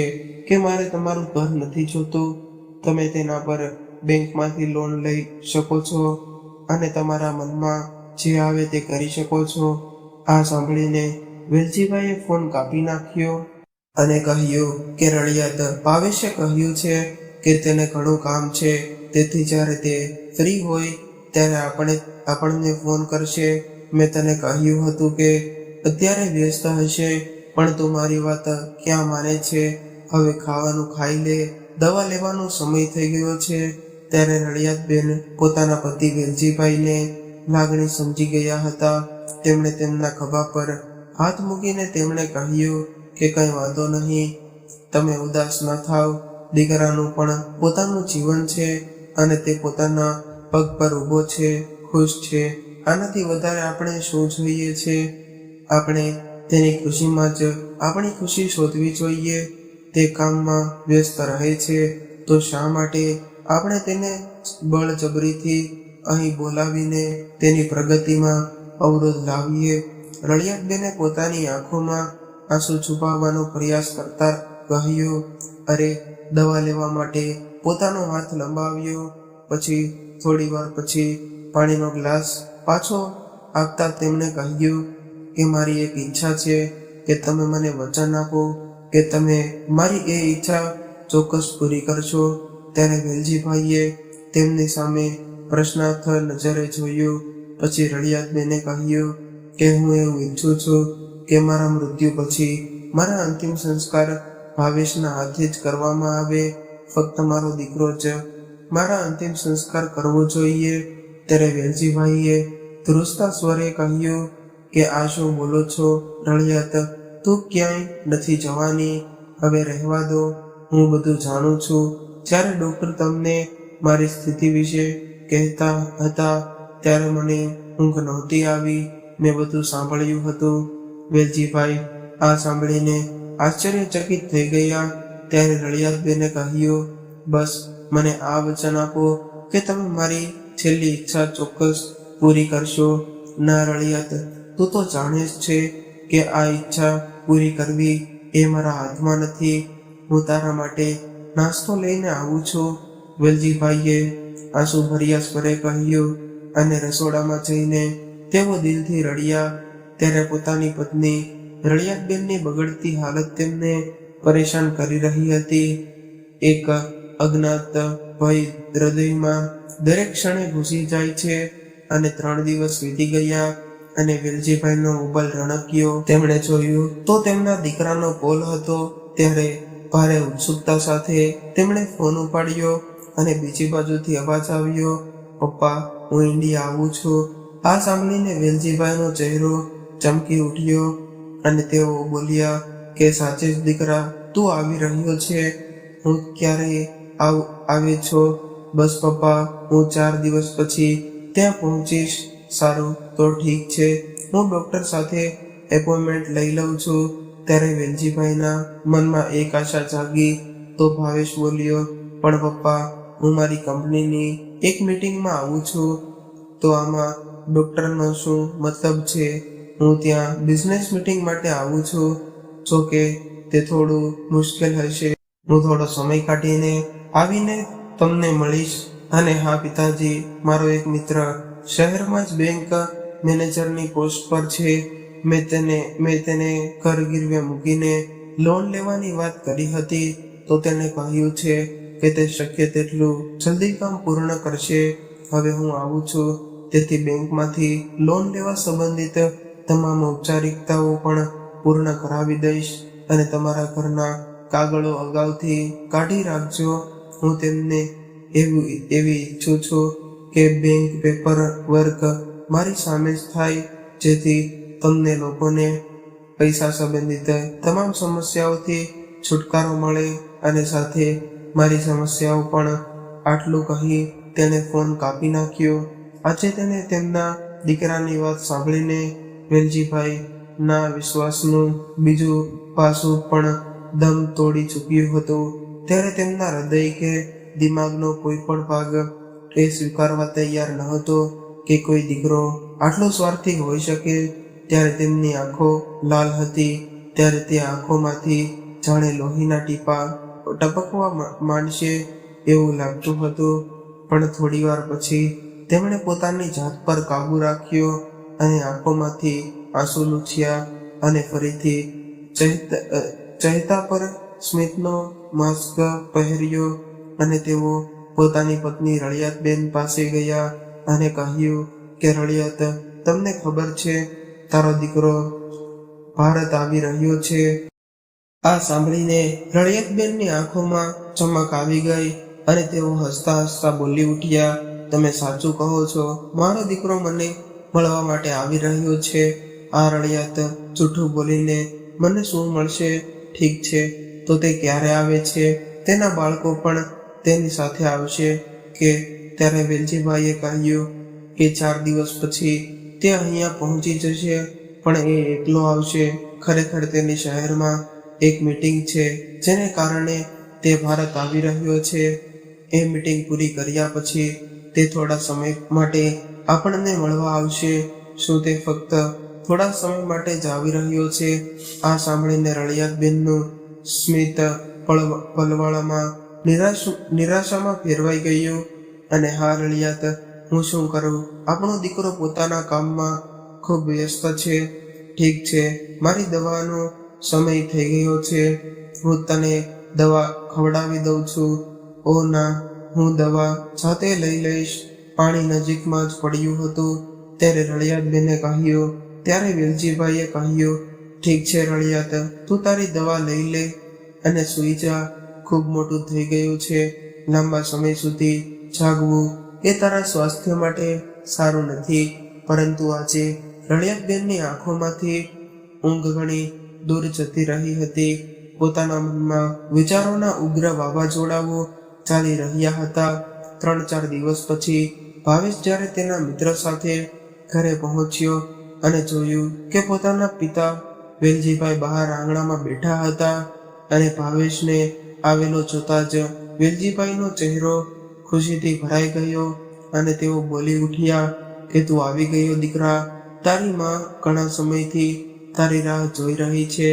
કે મારે તમારું ઘર નથી જોતું. તમે તેના પર બેંકમાંથી લોન લઈ શકો છો અને તમારા મનમાં જે આવે તે કરી શકો છો. આ સાંભળીને વેલજીભાઈએ ફોન કાપી નાખ્યો અને કહ્યું કે રળિયાત, ભાવેશે કહ્યું છે કે તેને ઘણું કામ છે, તેથી જ્યારે તે ફ્રી હોય ત્યારે આપણને ફોન કરશે. મેં તને કહ્યું હતું કે અત્યારે વ્યસ્ત હશે, પણ તું મારી વાત ક્યાં માને છે? હવે ખાવાનું ખાઈ લે, દવા લેવાનો સમય થઈ ગયો છે. ત્યારે રળિયાતબેન પોતાના પતિ વેલજીભાઈને લાગણી સમજી ગયા હતા. તેમણે તેમના ખભા પર હાથ મૂકીને તેમણે કહ્યું કે કંઈ વાંધો નહીં, તમે ઉદાસ ન થાવ. દીકરાનું પણ પોતાનું જીવન છે અને તે પોતાના પગ પર ઊભો છે, ખુશ છે. આનાથી વધારે આપણે શું જોઈએ છે? આપણે તેની ખુશીમાં જ આપણી ખુશી શોધવી જોઈએ. તે કામમાં વ્યસ્ત રહે છે, તો શા માટે આપણે તેને બળજબરીથી અહીં બોલાવીને તેની પ્રગતિમાં અવરોધ લાવીએ? રળિયાતબેને પોતાની આંખોમાં આંસુ છુપાવવાનો પ્રયાસ કરતા કહ્યું, અરે, દવા લેવા માટે પોતાનો હાથ લંબાવ્યો. પછી થોડી વાર પછી પાણીનો ગ્લાસ પાછો આપતા તેમણે કહ્યું કે મારી એક ઈચ્છા છે કે તમે મને વચન આપો કે તમે મારી એ ઈચ્છા ચોક્કસ પૂરી કરશો. ત્યારે વેલજીભાઈએ તેમની સામે પ્રશ્નાર્થ નજરે જોયું. પછી રળિયાતબેને કહ્યું કે હું એવું ઈચ્છું છું કે મારા મૃત્યુ પછી મારા અંતિમ સંસ્કાર ભાવેશના હાથે જ કરવામાં આવે. ફક્ત મારો દીકરો જ મારા અંતિમ સંસ્કાર કરવો જોઈએ. ત્યારે વેલજીભાઈએ ધ્રુસતા સ્વરે કહ્યું કે આ શું બોલો છો રળિયાત? તું ક્યાંય નથી જવાની. હવે રહેવા દો. હું બધું જાણું છું. જ્યારે ડૉક્ટર તમને મારી સ્થિતિ વિશે કહેતા હતા ત્યારે મને ઊંઘ નહોતી આવી. મેં બધું સાંભળ્યું હતું. વેલજીભાઈ આ સાંભળીને આશ્ચર્યચકિત થઈ ગયા. ત્યારે રળિયાતબેને કહ્યું, બસ મને આ વચન આપો કે તમે મારી છેલ્લી ઈચ્છા ચોક્કસ પૂરી કરશો. ના રળિયાત, તું તો જાણે જ છે કે આ ઈચ્છા પૂરી કરવી એ મારા હાથમાં નથી. હું તારા માટે નાસ્તો લઈને આવું છું, વેલજીભાઈએ આંસુ ભર્યા સ્વરે કહ્યું. અને રસોડામાં જઈને તેઓ દિલથી રડ્યા. ત્યારે પોતાની પત્ની રળિયાતબેનની બગડતી હાલત તેમને પરેશાન કરી રહી હતી. એક અજ્ઞાત ભય હૃદયમાં દરેક ક્ષણે ઘૂસી જાય છે. અને 3 દિવસ વીતી ગયા અને વેલજીભાઈનો મોબાઈલ રણક્યો. તેમણે જોયું તો તેમના દીકરાનો કોલ હતો. ત્યારે ભારે ઉત્સુકતા સાથે તેમણે ફોન ઉપાડ્યો અને બીજી બાજુથી અવાજ આવ્યો, પપ્પા, હું ઇન્ડિયા આવું છું. આ સાંભળીને વેલજીભાઈનો ચહેરો ચમકી ઉઠ્યો અને તેઓ બોલ્યા કે સાચે જ દીકરા, તું આવી રહ્યો છે? હું ક્યારે આવે છો? બસ પપ્પા, હું 4 દિવસ પછી ત્યાં પહોંચીશ. સારું, તો ઠીક છે. હું ડૉક્ટર સાથે એપોઇન્ટમેન્ટ લઈ લઉં છું. ત્યારે વેલજીભાઈના મનમાં એક આશા જાગી. તો ભાવેશ બોલ્યો, પણ પપ્પા, હું મારી કંપનીની એક મીટિંગમાં આવું છું, તો આમાં ડોક્ટરનો શું મતલબ છે? હું ત્યાં બિઝનેસ મીટિંગ માટે આવું છું. જો કે તે થોડું મુશ્કેલ હશે. હું થોડો સમય કાઢીને આવીને તમને મળીશ. અને હા પિતાજી, મારો એક મિત્ર શહેરમાં જ બેંક મેનેજરની પોસ્ટ પર છે. મેં તેને ઘર ગીરવે મૂકીને લોન લેવાની વાત કરી હતી, તો તેને કહ્યું છે કે તે શક્ય તેટલું જલ્દી કામ પૂર્ણ કરશે. હવે હું આવું છું, તેથી બેંકમાંથી લોન લેવા સંબંધિત તમામ ઔપચારિકતાઓ પણ પૂર્ણ કરાવી દઈશ. અને તમારા ઘરના કાગળો અગાઉથી કાઢી રાખજો. હું તેમને એવી ઈચ્છું છું કે બેંક પેપર વર્ક મારી સામે જ થાય, જેથી તમને લોકોને પૈસા સંબંધિત તમામ સમસ્યાઓથી છુટકારો મળે. અને સાથે મારી સમસ્યાઓ પણ. આટલું કહી તેણે ફોન કાપી નાખ્યો. આજે તેને તેમના દીકરાની વાત સાંભળીને વેલજીભાઈ ના વિશ્વાસનું બીજું પાસું પણ દમ તોડી ચૂક્યું હતું. ત્યારે તેમના હૃદય કે દિમાગનો કોઈ પણ ભાગ એ સ્વીકારવા તૈયાર ન હતો કે કોઈ દીકરો આટલો સ્વાર્થી હોઈ શકે. ત્યારે તેમની આંખો લાલ હતી. ત્યારે તે આંખોમાંથી જાણે લોહીના ટીપા ટપકવા માંડશે એવું લાગતું હતું. પણ થોડીવાર પછી તેમણે પોતાની જાત પર કાબુ રાખ્યો અને આંખોમાંથી આંસુ લૂછ્યા અને ફરીથી ચહેતા પર સ્મિતનો માસ્ક પહેર્યો. અને તેઓ પોતાની પત્ની રળિયાતબેન પાસે ગયા અને કહ્યું કે રળિયાત, તમને ખબર છે, તારો દીકરો ભારત આવી રહ્યો છે. આ સાંભળીને રળિયાતબેનની આંખોમાં ચમક આવી ગઈ અને તેઓ હસતા હસતા બોલી ઉઠ્યા, તમે સાચું કહો છો, મારો દીકરો મને મળવા માટે આવી રહ્યો છે. આ રળિયાત જૂઠું બોલીને મને શું મળશે? ઠીક છે, તો તે ક્યારે આવે છે? તેના બાળકો પણ તેની સાથે આવશે કે? ત્યારે વેલજીભાઈએ કહ્યું કે 4 દિવસ પછી તે અહીંયા પહોંચી જશે. પણ એ એકલો આવશે. ખરેખર તેની શહેરમાં એક મીટિંગ છે, જેને કારણે તે ભારત આવી રહ્યો છે. એ મીટિંગ પૂરી કર્યા પછી તે થોડા સમય માટે આપણને મળવા આવશે. શું તે ફક્ત થોડા સમય માટે જ આવી રહ્યો છે? આ સાંભળીને રળિયાતબેનનું સ્મિત પલવાળામાં નિરાશામાં ફેરવાઈ ગયું. અને હા રળિયાત, હું શું કરું? આપણો દીકરો પોતાના કામમાં ખૂબ વ્યસ્ત છે. ઠીક છે, મારી દવાનો સમય થઈ ગયો છે. હું તને દવા ખવડાવી દઉં છું. ઓ ના, હું દવા જાતે લઈ લઈશ. પાણી નજીકમાં જ પડ્યું હતું. ત્યારે રળિયાતબેને કહ્યું. ત્યારે વેલજીભાઈએ કહ્યું, ઠીક છે રળિયાત, તું તારી દવા લઈ લે અને સૂઈ જા. ખૂબ મોટું થઈ ગયું છે. લાંબા સમય સુધી જાગવું એ તારા સ્વાસ્થ્ય માટે સારું નથી. પરંતુ આજે રળિયાતબેનની આંખોમાંથી ઊંઘ ઘણી દૂર જતી રહી હતી. પોતાના મનમાં વિચારોના ઉગ્ર વાવાઝોડાઓ ચાલી રહ્યા હતા. 3-4 દિવસ પછી ભાવેશ જ્યારે તેના મિત્ર સાથે ઘરે પહોંચ્યો અને જોયું કે પોતાના પિતા વેલજીભાઈ બહાર આંગણામાં બેઠા હતા. અને ભાવેશને આવેલો જોતા જ વેલજીભાઈનો ચહેરો ખુશીથી ભરાઈ ગયો અને તેઓ બોલી ઉઠ્યા કે તું આવી ગયો દીકરા. તારી માં ઘણા સમયથી તારી રાહ જોઈ રહી છે.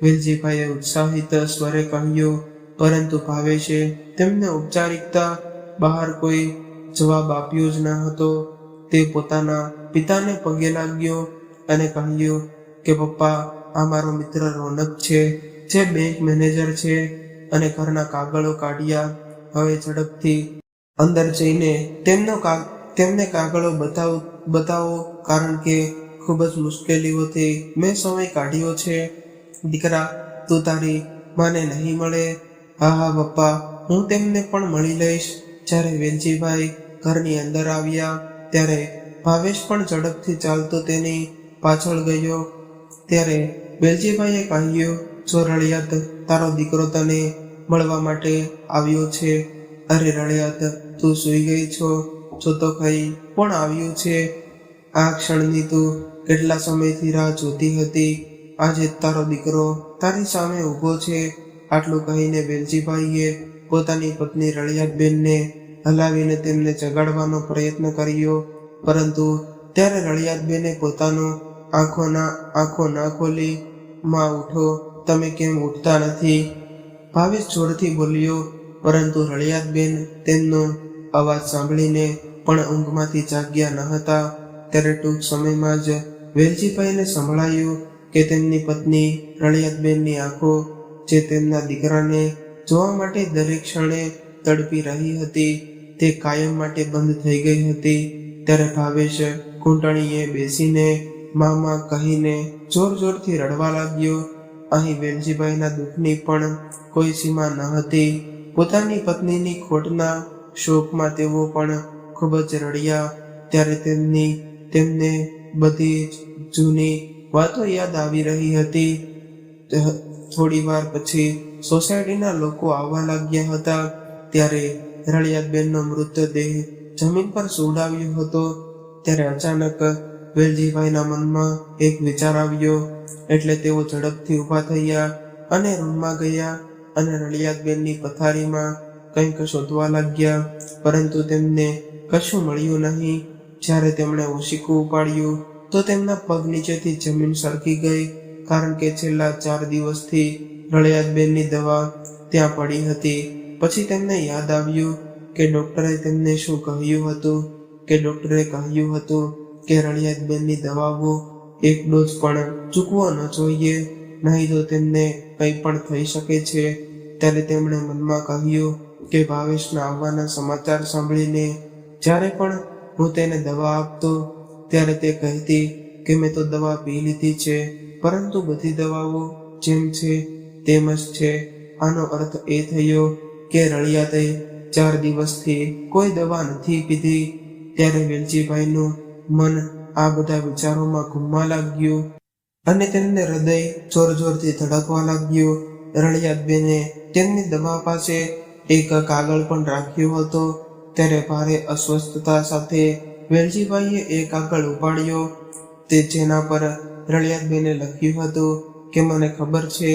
વેલજીભાઈએ ઉત્સાહિત સ્વરે કહ્યું. પરંતુ ભાવેશે તેમને ઔપચારિકતા બહાર કોઈ જવાબ આપ્યો જ ન હતો. તે પોતાના પિતાને પગે લાગ્યો અને કહ્યું કે પપ્પા, આ મારો મિત્ર રોનક છે, જે બેંક મેનેજર છે. અને ઘરના કાગળો કાઢ્યા. હવે ઝડપથી અંદર જઈને તેમને કાગળો બતાવો, કારણ કે ખૂબ જ મુશ્કેલીઓથી મેં સમય કાઢ્યો છે. દીકરા, તું તારી માને નહીં મળે? હા પપ્પા, હું તેમને પણ મળી લઈશ. જ્યારે વેલજીભાઈ ઘરની અંદર આવ્યા ત્યારે ભાવેશ પણ ઝડપથી ચાલતો તેની પાછળ ગયો. ત્યારે વેલજીભાઈએ કહ્યું, જો રળિયાત, તારો દીકરો તને મળવા માટે આવ્યો છે. અરે રળિયાત, તું સૂઈ ગઈ છો? જો તો ખરી, કોણ આવ્યું છે? આ ક્ષણની તું કેટલા સમયથી રાહ જોતી હતી. આજે તારો દીકરો તારી સામે ઊભો છે. આટલું કહીને વેલજીભાઈએ પોતાની પત્ની રળિયાતબેનને હલાવીને તેમને જગાડવાનો પ્રયત્ન કર્યો, પરંતુ ત્યારે રળિયાતબેને પોતાનો આંખો ના ખોલી. માં ઉઠો, તમે કેમ ઉઠતા નથી? ભાવેશ જોરથી બોલ્યો, પરંતુ રળિયાતબેન તેમનો અવાજ સાંભળીને પણ ઊંઘમાંથી જાગ્યા ન હતા. ત્યારે ટૂંક સમયમાં જ વેલજીભાઈને સંભળાયું કે તેમની પત્ની રળિયાતબેનની આંખો, જે તેમના દીકરાને જોવા માટે દરેક ક્ષણે તડપી રહી હતી, તે કાયમ માટે બંધ થઈ ગઈ હતી. ત્યારે ભાવેશ ઘૂંટણીએ બેસીને મામા કહીને જોર જોરથી રડવા લાગ્યો. અહીં વેલજીભાઈના દુઃખની પણ કોઈ સીમા ન હતી. પોતાની પત્નીની ખોટના શોકમાં તેઓ પણ ખૂબ જ રડ્યા. ત્યારે તેમને બધી જૂની વાતો યાદ આવી રહી હતી. થોડી વાર પછી સોસાયટીના લોકો આવવા લાગ્યા હતા. ત્યારે રળિયાતબેનનો મૃતદેહ જમીન પર સુવડાવ્યો હતો. ત્યારે અચાનક વેલજીભાઈના મનમાં એક વિચાર આવ્યો, એટલે તેઓ ઝડપથી ઊભા થયા અને રૂમમાં ગયા અને રળિયાતબેનની પથારીમાં કંઈક શોધવા લાગ્યા, પરંતુ તેમને કશું મળ્યું નહીં. જ્યારે તેમણે ઓશીકું ઉપાડ્યું તો તેમના પગ નીચેથી જમીન સરકી ગઈ, કારણ કે છેલ્લા 4 દિવસથી રળિયાતબેનની દવા ત્યાં પડી હતી. પછી તેમને યાદ આવ્યું કે ડોક્ટરે તેમને શું કહ્યું હતું, કે ડોક્ટરે કહ્યું હતું કે રળિયાતબેનની દવાઓ એક ડોઝ પણ ચૂકવો ન જોઈએ, નહીં તો તેમને કંઈ પણ થઈ શકે છે. ત્યારે તેમણે મનમાં કહ્યું કે ભાવેશના આવવાના સમાચાર સાંભળીને જ્યારે પણ હું તેને દવા આપતો, ત્યારે તે કહેતી કે મેં તો દવા પી લીધી છે, પરંતુ બધી દવાઓ જેમ છે તેમ જ છે. આનો અર્થ એ થયો કે રળિયાતે 4 દિવસથી કોઈ દવા નથી પીધી. ત્યારે વેલજીભાઈનું મન આ બધા વિચારોમાં ઘૂમવા લાગ્યું અને તેમને હૃદય જોર જોરથી ધડકવા લાગ્યું. રળિયાતબેને તેમની દવા પાસે એક કાગળ પણ રાખ્યો હતો. ત્યારે ભારે અસ્વસ્થતા સાથે વેલજીભાઈએ એ કાગળ ઉપાડ્યો, તે જેના પર રળિયાતબેને લખ્યું હતું કે મને ખબર છે,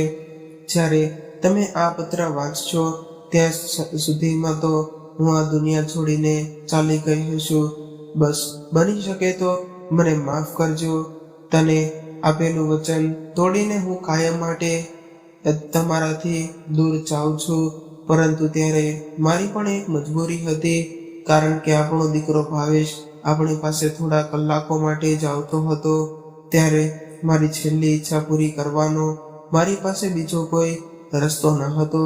જ્યારે તમે આ પત્ર વાંચશો ત્યાં સુધીમાં તો હું આ દુનિયા છોડીને ચાલી ગઈ હશું. બસ બની શકે તો મને માફ કરજો. તને આપેલું વચન તોડીને હું કાયમ માટે તમારાથી દૂર જાઉં છું. પરંતુ ત્યારે મારી પણ એક મજબૂરી હતી, કારણ કે આપણો દીકરો ભાવેશ આપણી પાસે થોડા કલાકો માટે જ આવતો હતો. ત્યારે મારી છેલ્લી ઈચ્છા પૂરી કરવાનો મારી પાસે બીજો કોઈ રસ્તો ન હતો.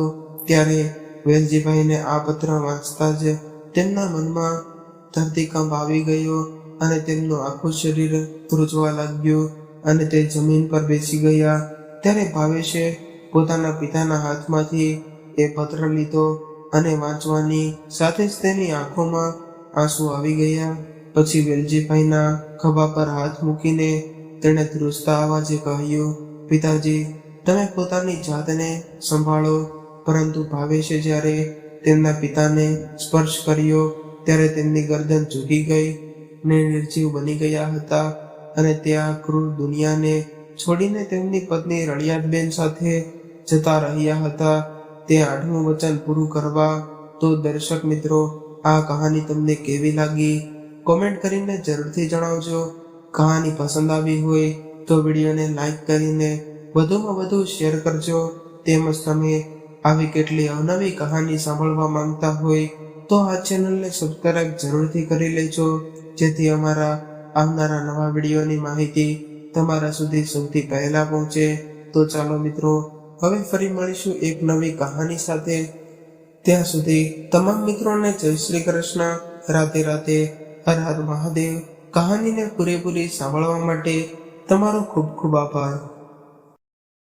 ત્યારે વેલજીભાઈને આ પત્ર વાંચતા જ તેમના મનમાં ધરતીકંપ આવી ગયો અને તેમનું આખું શરીર ધ્રુજવા લાગ્યું અને તે જમીન પર બેસી ગયા. ત્યારે ભાવેશે પોતાના પિતાના હાથમાંથી એ પત્ર લીધો અને વાંચવાની સાથે જ તેની આંખોમાં આંસુ આવી ગયા. પછી વેલજીભાઈના ખભા પર હાથ મૂકીને તેણે ધ્રુજતા અવાજે કહ્યું, પિતાજી, તમે પોતાની જાતને સંભાળો. પરંતુ ભાવેશે જ્યારે તેમના પિતાને સ્પર્શ કર્યો ત્યારે તેમની ગરદન ઝૂકી ગઈ ને નિર્જીવ બની ગયા હતા અને તે આ ક્રૂર દુનિયાને છોડીને તેમની પત્ની રળિયાતબેન સાથે જતા રહ્યા હતા. તે 8મું વચન પૂરું કરવા. તો દર્શક મિત્રો, આ કહાની તમને કેવી લાગી કોમેન્ટ કરીને જરૂરથી જણાવજો. કહાની પસંદ આવી હોય તો વિડીયોને લાઈક કરીને વધુમાં વધુ શેર કરજો. તેમજ તમે આવી કેટલી અવનવી કહાની સાંભળવા માંગતા હોય તો આ ચેનલને સબસ્ક્રાઇબ જરૂરથી કરી લેજો, જેથી અમારા આવનારા નવા વિડીયોની માહિતી તમારા સુધી સૌથી પહેલા પહોંચે. તો ચાલો મિત્રો, હવે ફરી મળીશું એક નવી કહાની સાથે. ત્યાં સુધી તમામ મિત્રોને જય શ્રી કૃષ્ણ. રાધે રાધે. હર હર મહાદેવ. કહાનીને પૂરેપૂરી સાંભળવા માટે તમારો ખૂબ ખૂબ આભાર.